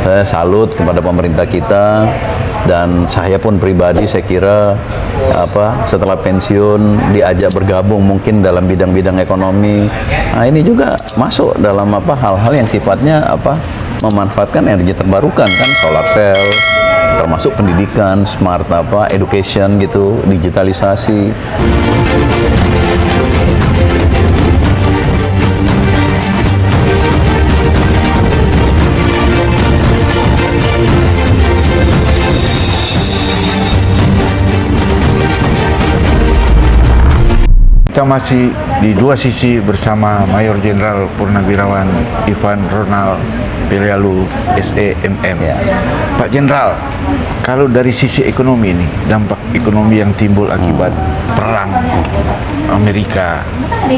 Saya salut kepada pemerintah kita, dan saya pun pribadi saya kira setelah pensiun diajak bergabung mungkin dalam bidang-bidang ekonomi. Nah, ini juga masuk dalam hal-hal yang sifatnya memanfaatkan energi terbarukan kan, solar cell, termasuk pendidikan, smart education gitu, digitalisasi. Kita masih di dua sisi bersama Mayor Jenderal Purnawirawan Ivan Ronald Pelialu SEMM. Ya. Pak Jenderal, kalau dari sisi ekonomi ini, dampak ekonomi yang timbul akibat perang Amerika,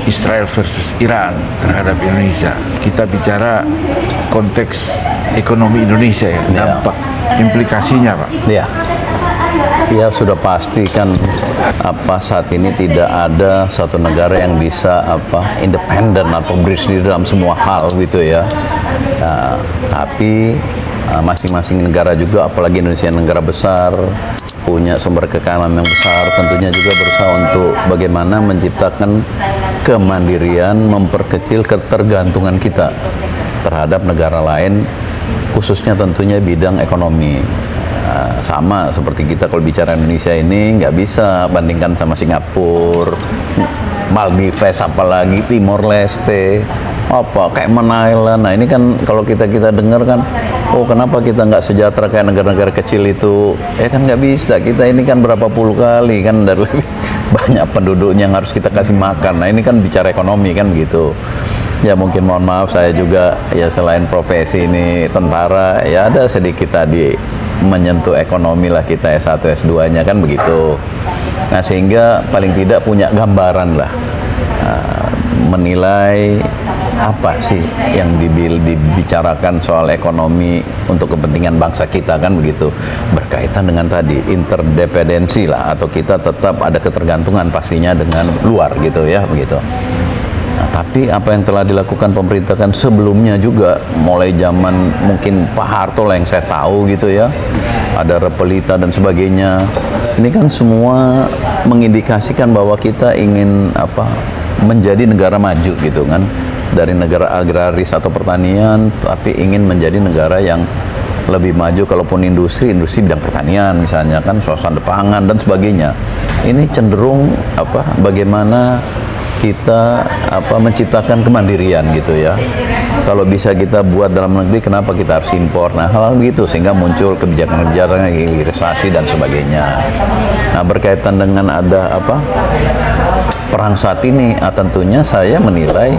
Israel versus Iran terhadap Indonesia, kita bicara konteks ekonomi Indonesia ya, dampak implikasinya Pak. Ya. Ya, sudah pasti kan saat ini tidak ada satu negara yang bisa independen atau berdiri dalam semua hal gitu ya. Tapi masing-masing negara juga, apalagi Indonesia negara besar, punya sumber kekayaan yang besar, tentunya juga berusaha untuk bagaimana menciptakan kemandirian, memperkecil ketergantungan kita terhadap negara lain, khususnya tentunya bidang ekonomi. Sama seperti kita kalau bicara Indonesia ini nggak bisa bandingkan sama Singapura, Maldives, apalagi Timor Leste, Cayman Island. Nah ini kan kalau kita dengar kan, oh kenapa kita nggak sejahtera kayak negara-negara kecil itu? Ya kan nggak bisa, kita ini kan berapa puluh kali kan dari lebih banyak penduduknya yang harus kita kasih makan. Nah ini kan bicara ekonomi kan gitu. Ya mungkin mohon maaf, saya juga ya selain profesi ini tentara, ya ada sedikit tadi menyentuh ekonomi lah, kita S1, S2-nya kan begitu. Nah sehingga paling tidak punya gambaran lah, menilai apa sih yang dibicarakan soal ekonomi untuk kepentingan bangsa kita kan begitu. Berkaitan dengan tadi interdependensi lah, atau kita tetap ada ketergantungan pastinya dengan luar gitu ya begitu. Nah, tapi apa yang telah dilakukan pemerintah kan sebelumnya juga, mulai zaman mungkin Pak Harto lah yang saya tahu gitu ya, ada Repelita dan sebagainya. Ini kan semua mengindikasikan bahwa kita ingin menjadi negara maju gitu kan, dari negara agraris atau pertanian, tapi ingin menjadi negara yang lebih maju. Kalaupun industri bidang pertanian misalnya kan, suasana pangan dan sebagainya. Ini cenderung bagaimana kita menciptakan kemandirian gitu ya. Kalau bisa kita buat dalam negeri, kenapa kita harus impor? Nah hal-hal begitu, sehingga muncul kebijakan-kebijakan hilirisasi dan sebagainya. Nah berkaitan dengan ada perang saat ini, tentunya saya menilai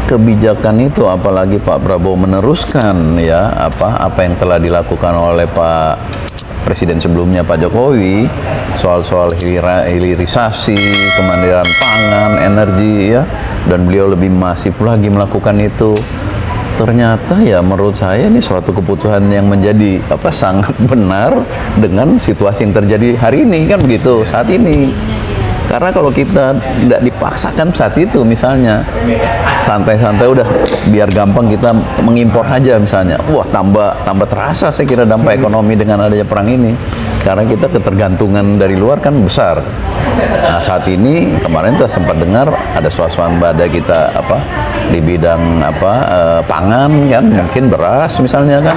kebijakan itu, apalagi Pak Prabowo meneruskan ya apa yang telah dilakukan oleh Pak Presiden sebelumnya Pak Jokowi, soal hilirisasi, kemandirian pangan, energi ya, dan beliau lebih masif lagi melakukan itu. Ternyata ya menurut saya ini suatu keputusan yang menjadi sangat benar dengan situasi yang terjadi hari ini kan begitu, saat ini. Karena kalau kita tidak dipaksakan saat itu, misalnya santai-santai udah biar gampang kita mengimpor aja misalnya, wah tambah terasa saya kira dampak ekonomi dengan adanya perang ini, karena kita ketergantungan dari luar kan besar. Nah saat ini kemarin kita sempat dengar ada swasembada kita di bidang pangan kan, mungkin beras misalnya kan.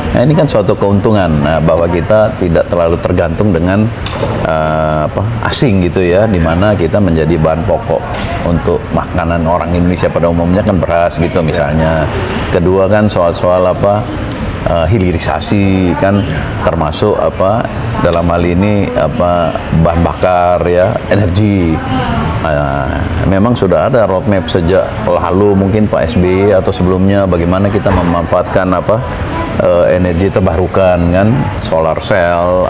Nah ini kan suatu keuntungan bahwa kita tidak terlalu tergantung dengan asing gitu ya, dimana kita menjadi bahan pokok untuk makanan orang Indonesia pada umumnya kan beras gitu misalnya. Kedua kan soal hilirisasi kan, termasuk dalam hal ini bahan bakar ya, energi. Memang sudah ada roadmap sejak lalu mungkin Pak SBY atau sebelumnya, bagaimana kita memanfaatkan energi terbarukan kan, solar cell,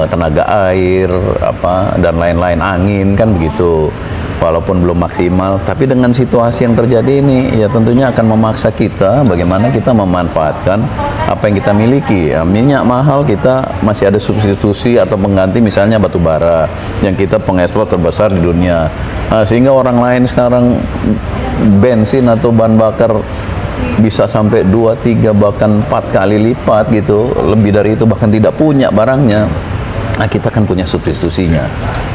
tenaga air, dan lain-lain, angin kan begitu. Walaupun belum maksimal, tapi dengan situasi yang terjadi ini, ya tentunya akan memaksa kita bagaimana kita memanfaatkan apa yang kita miliki. Ya, minyak mahal, kita masih ada substitusi atau pengganti misalnya batu bara yang kita pengekspor terbesar di dunia. Sehingga orang lain sekarang bensin atau bahan bakar bisa sampai 2, 3 bahkan 4 kali lipat gitu, lebih dari itu bahkan tidak punya barangnya. Nah, kita kan punya substitusinya.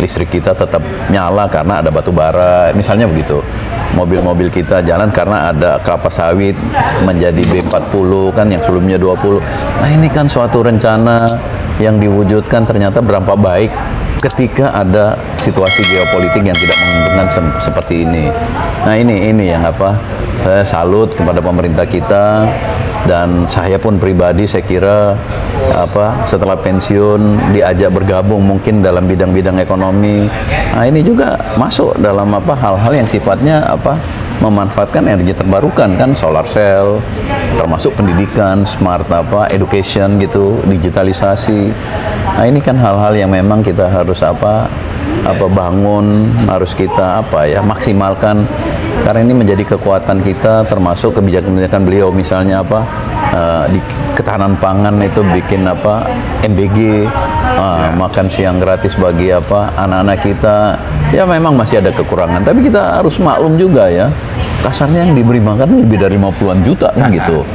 Listrik kita tetap nyala karena ada batu bara, misalnya begitu. Mobil-mobil kita jalan karena ada kelapa sawit menjadi B40 kan, yang sebelumnya 20. Nah, ini kan suatu rencana yang diwujudkan ternyata berapa baik ketika ada situasi geopolitik yang tidak menguntungkan seperti ini. Nah, ini yang apa, saya salut kepada pemerintah kita, dan saya pun pribadi saya kira apa, setelah pensiun diajak bergabung mungkin dalam bidang-bidang ekonomi. Nah, ini juga masuk dalam apa, hal-hal yang sifatnya apa, memanfaatkan energi terbarukan kan, solar cell, termasuk pendidikan, smart apa, education gitu, digitalisasi. Nah, ini kan hal-hal yang memang kita harus apa bangun, harus kita apa ya, maksimalkan, karena ini menjadi kekuatan kita, termasuk kebijakan-kebijakan beliau misalnya apa, di ketahanan pangan itu bikin apa, MBG, makan siang gratis bagi apa anak-anak kita. Ya memang masih ada kekurangan, tapi kita harus maklum juga ya, kasarnya yang diberi makan lebih dari 50-an juta kan gitu.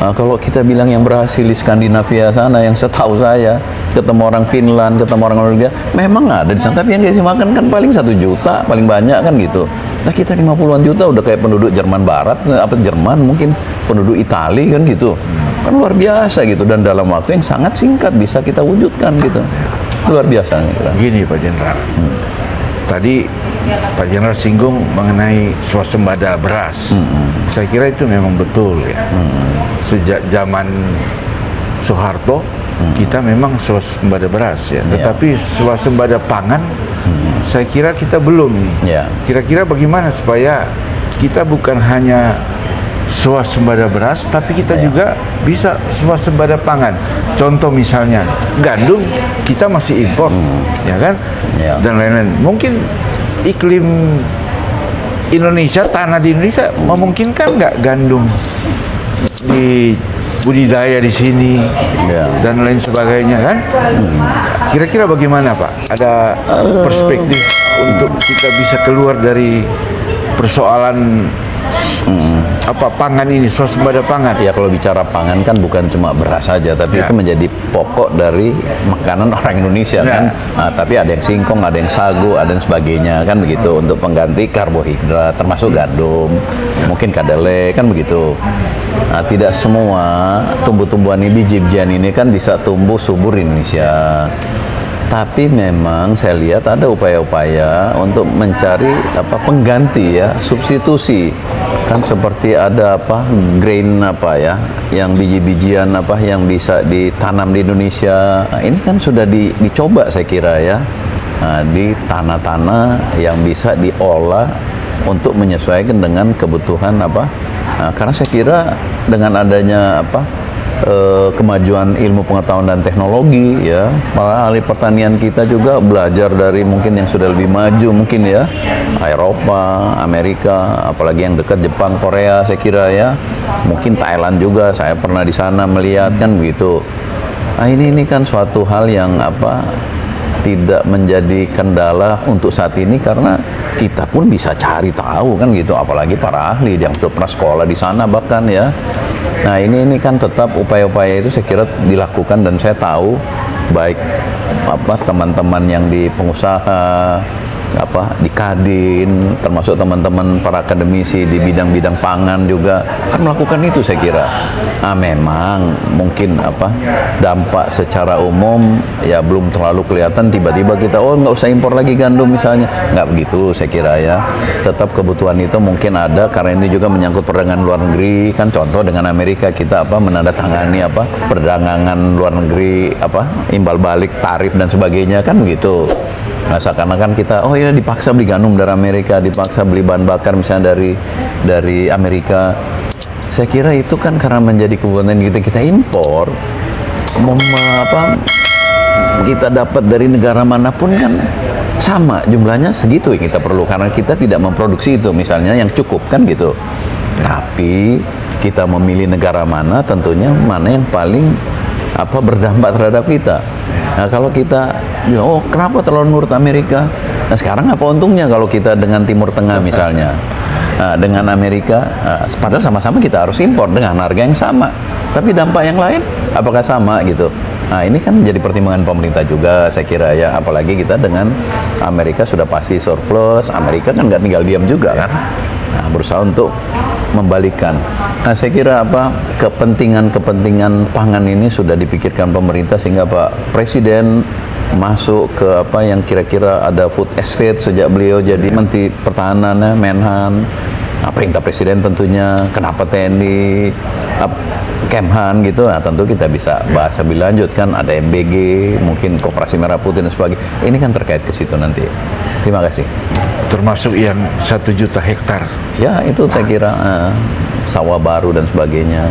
Kalau kita bilang yang berhasil di Skandinavia sana, yang setahu saya ketemu orang Finland, ketemu orang Norwegia, memang ada di sana, tapi yang dikasih makan kan paling 1 juta, paling banyak kan gitu. Nah, kita 50-an juta udah kayak penduduk Jerman Barat, apa Jerman, mungkin penduduk Italia kan gitu. Kan luar biasa gitu, dan dalam waktu yang sangat singkat bisa kita wujudkan gitu. Luar biasa gitu. Gini Pak Jenderal, tadi Pak Jenderal singgung mengenai swasembada beras. Saya kira itu memang betul ya. Sejak zaman Soeharto kita memang swasembada beras ya. Tetapi swasembada pangan saya kira kita belum nih. Kira-kira bagaimana supaya kita bukan hanya swasembada beras, tapi kita juga bisa swasembada pangan. Contoh misalnya gandum kita masih impor, ya kan, dan lain-lain. Mungkin iklim Indonesia, tanah di Indonesia memungkinkan nggak gandum di budidaya di sini dan lain sebagainya kan? Kira-kira bagaimana Pak? Ada perspektif untuk kita bisa keluar dari persoalan apa pangan ini, swasembada pangan? Ya, kalau bicara pangan kan bukan cuma beras saja, tapi itu menjadi pokok dari makanan orang Indonesia kan. Nah, tapi ada yang singkong, ada yang sagu, ada yang sebagainya kan begitu, untuk pengganti karbohidrat, termasuk gandum, mungkin kedelai kan begitu. Nah, tidak semua tumbuh-tumbuhan ini, biji-bijian ini kan bisa tumbuh subur di Indonesia. Tapi memang saya lihat ada upaya-upaya untuk mencari apa, pengganti ya, substitusi. Kan seperti ada apa, grain apa ya, yang biji-bijian apa yang bisa ditanam di Indonesia. Nah, ini kan sudah dicoba saya kira ya. Nah, di tanah-tanah yang bisa diolah untuk menyesuaikan dengan kebutuhan apa. Nah, karena saya kira dengan adanya apa, kemajuan ilmu pengetahuan dan teknologi ya, para ahli pertanian kita juga belajar dari mungkin yang sudah lebih maju mungkin ya, Eropa, Amerika, apalagi yang dekat Jepang, Korea saya kira ya, mungkin Thailand juga, saya pernah di sana melihat kan begitu. Nah, ini kan suatu hal yang apa, tidak menjadi kendala untuk saat ini, karena kita pun bisa cari tahu kan gitu, apalagi para ahli yang sudah pernah sekolah di sana bahkan ya. Nah, ini kan tetap upaya-upaya itu saya kira dilakukan, dan saya tahu baik apa teman-teman yang di pengusaha, apa di Kadin, termasuk teman-teman para akademisi di bidang-bidang pangan juga kan melakukan itu saya kira. Nah, memang mungkin apa dampak secara umum ya belum terlalu kelihatan, tiba-tiba kita nggak usah impor lagi gandum misalnya, nggak begitu saya kira ya. Tetap kebutuhan itu mungkin ada, karena ini juga menyangkut perdagangan luar negeri kan. Contoh dengan Amerika kita apa menandatangani apa perdagangan luar negeri, apa imbal balik tarif dan sebagainya kan begitu. Nah, seakan-akan kita ini dipaksa beli gandum dari Amerika, dipaksa beli bahan bakar misalnya dari Amerika. Saya kira itu kan karena menjadi kebutuhan kita impor, kita dapat dari negara manapun kan sama jumlahnya segitu yang kita perlu, karena kita tidak memproduksi itu misalnya yang cukup kan gitu. Tapi kita memilih negara mana, tentunya mana yang paling apa berdampak terhadap kita. Nah, kalau kita kenapa terlalu nurut Amerika? Nah, sekarang apa untungnya kalau kita dengan Timur Tengah misalnya? dengan Amerika, padahal sama-sama kita harus impor dengan harga yang sama, tapi dampak yang lain apakah sama gitu. Nah, ini kan jadi pertimbangan pemerintah juga, saya kira ya, apalagi kita dengan Amerika sudah pasti surplus. Amerika kan nggak tinggal diam juga kan, nah, berusaha untuk membalikan. Nah, saya kira kepentingan pangan ini sudah dipikirkan pemerintah, sehingga Pak Presiden masuk ke yang kira-kira ada food estate sejak beliau jadi Menteri Pertahanan, Menhan. Nah, perintah Presiden tentunya, kenapa TNI, Kemhan gitu. Nah, tentu kita bisa bahas lebih lanjut kan, ada MBG, mungkin Koperasi Merah Putih dan sebagainya. Ini kan terkait ke situ nanti. Terima kasih. Termasuk yang 1 juta hektar. Ya, itu saya kira sawah baru dan sebagainya.